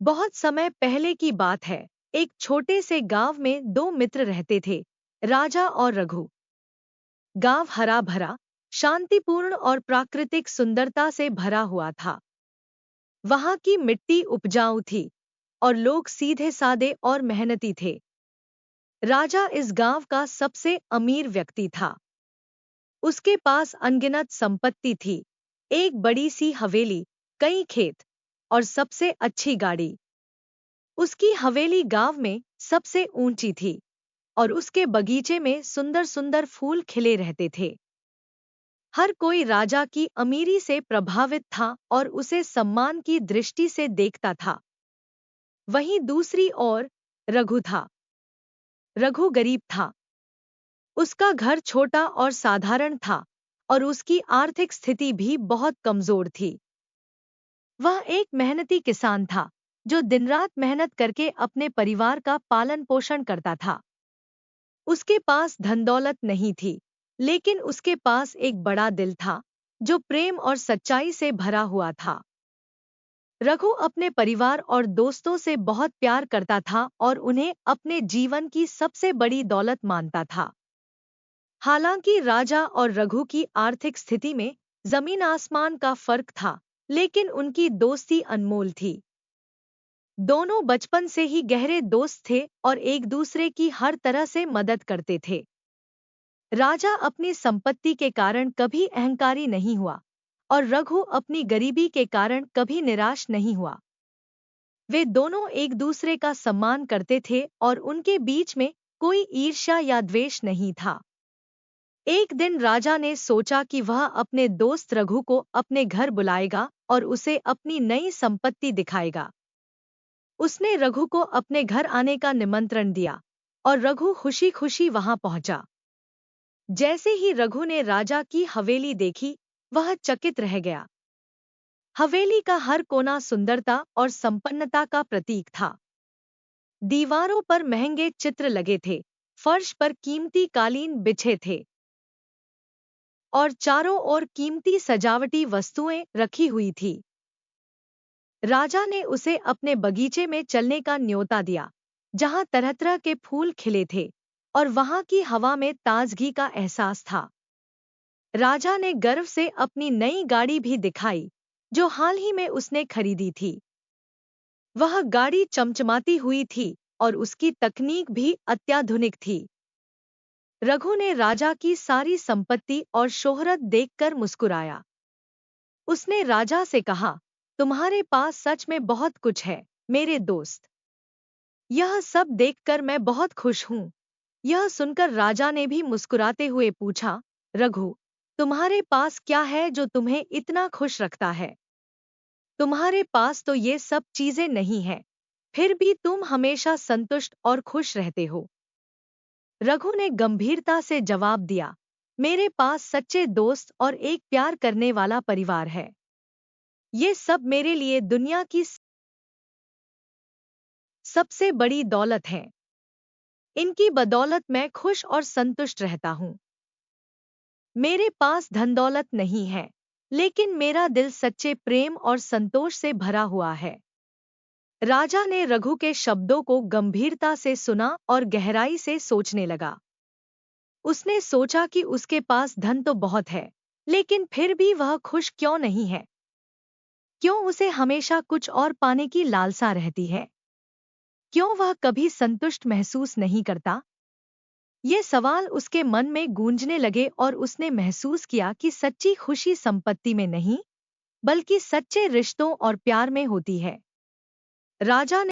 बहुत समय पहले की बात है। एक छोटे से गांव में दो मित्र रहते थे, राजा और रघु। गांव हरा भरा, शांतिपूर्ण और प्राकृतिक सुंदरता से भरा हुआ था। वहां की मिट्टी उपजाऊ थी और लोग सीधे सादे और मेहनती थे। राजा इस गांव का सबसे अमीर व्यक्ति था। उसके पास अनगिनत संपत्ति थी, एक बड़ी सी हवेली, कई खेत और सबसे अच्छी गाड़ी। उसकी हवेली गांव में सबसे ऊंची थी और उसके बगीचे में सुंदर सुंदर फूल खिले रहते थे। हर कोई राजा की अमीरी से प्रभावित था और उसे सम्मान की दृष्टि से देखता था। वहीं दूसरी ओर रघु था। रघु गरीब था। उसका घर छोटा और साधारण था और उसकी आर्थिक स्थिति भी बहुत कमजोर थी। वह एक मेहनती किसान था जो दिन-रात मेहनत करके अपने परिवार का पालन पोषण करता था। उसके पास धन दौलत नहीं थी, लेकिन उसके पास एक बड़ा दिल था जो प्रेम और सच्चाई से भरा हुआ था। रघु अपने परिवार और दोस्तों से बहुत प्यार करता था और उन्हें अपने जीवन की सबसे बड़ी दौलत मानता था। हालांकि राजा और रघु की आर्थिक स्थिति में जमीन आसमान का फर्क था, लेकिन उनकी दोस्ती अनमोल थी। दोनों बचपन से ही गहरे दोस्त थे और एक दूसरे की हर तरह से मदद करते थे। राजा अपनी संपत्ति के कारण कभी अहंकारी नहीं हुआ और रघु अपनी गरीबी के कारण कभी निराश नहीं हुआ। वे दोनों एक दूसरे का सम्मान करते थे और उनके बीच में कोई ईर्ष्या या द्वेष नहीं था। एक दिन राजा ने सोचा कि वह अपने दोस्त रघु को अपने घर बुलाएगा और उसे अपनी नई संपत्ति दिखाएगा। उसने रघु को अपने घर आने का निमंत्रण दिया और रघु खुशी-खुशी वहां पहुंचा। जैसे ही रघु ने राजा की हवेली देखी, वह चकित रह गया। हवेली का हर कोना सुंदरता और संपन्नता का प्रतीक था। दीवारों पर महंगे चित्र लगे थे, फर्श पर कीमती कालीन बिछे थे और चारों ओर कीमती सजावटी वस्तुएं रखी हुई थी। राजा ने उसे अपने बगीचे में चलने का न्योता दिया, जहां तरह-तरह के फूल खिले थे और वहां की हवा में ताजगी का एहसास था। राजा ने गर्व से अपनी नई गाड़ी भी दिखाई, जो हाल ही में उसने खरीदी थी। वह गाड़ी चमचमाती हुई थी और उसकी तकनीक भी अत्याधुनिक थी। रघु ने राजा की सारी संपत्ति और शोहरत देखकर मुस्कुराया। उसने राजा से कहा, तुम्हारे पास सच में बहुत कुछ है, मेरे दोस्त। यह सब देखकर मैं बहुत खुश हूँ। यह सुनकर राजा ने भी मुस्कुराते हुए पूछा, रघु, तुम्हारे पास क्या है जो तुम्हें इतना खुश रखता है? तुम्हारे पास तो ये सब चीजें नहीं हैं, फिर भी तुम हमेशा संतुष्ट और खुश रहते हो। रघु ने गंभीरता से जवाब दिया, मेरे पास सच्चे दोस्त और एक प्यार करने वाला परिवार है। ये सब मेरे लिए दुनिया की सबसे बड़ी दौलत है। इनकी बदौलत मैं खुश और संतुष्ट रहता हूँ। मेरे पास धन दौलत नहीं है, लेकिन मेरा दिल सच्चे प्रेम और संतोष से भरा हुआ है। राजा ने रघु के शब्दों को गंभीरता से सुना और गहराई से सोचने लगा। उसने सोचा कि उसके पास धन तो बहुत है, लेकिन फिर भी वह खुश क्यों नहीं है? क्यों उसे हमेशा कुछ और पाने की लालसा रहती है? क्यों वह कभी संतुष्ट महसूस नहीं करता? ये सवाल उसके मन में गूंजने लगे और उसने महसूस किया कि सच्ची खुशी संपत्ति में नहीं, बल्कि सच्चे रिश्तों और प्यार में होती है। राजा ने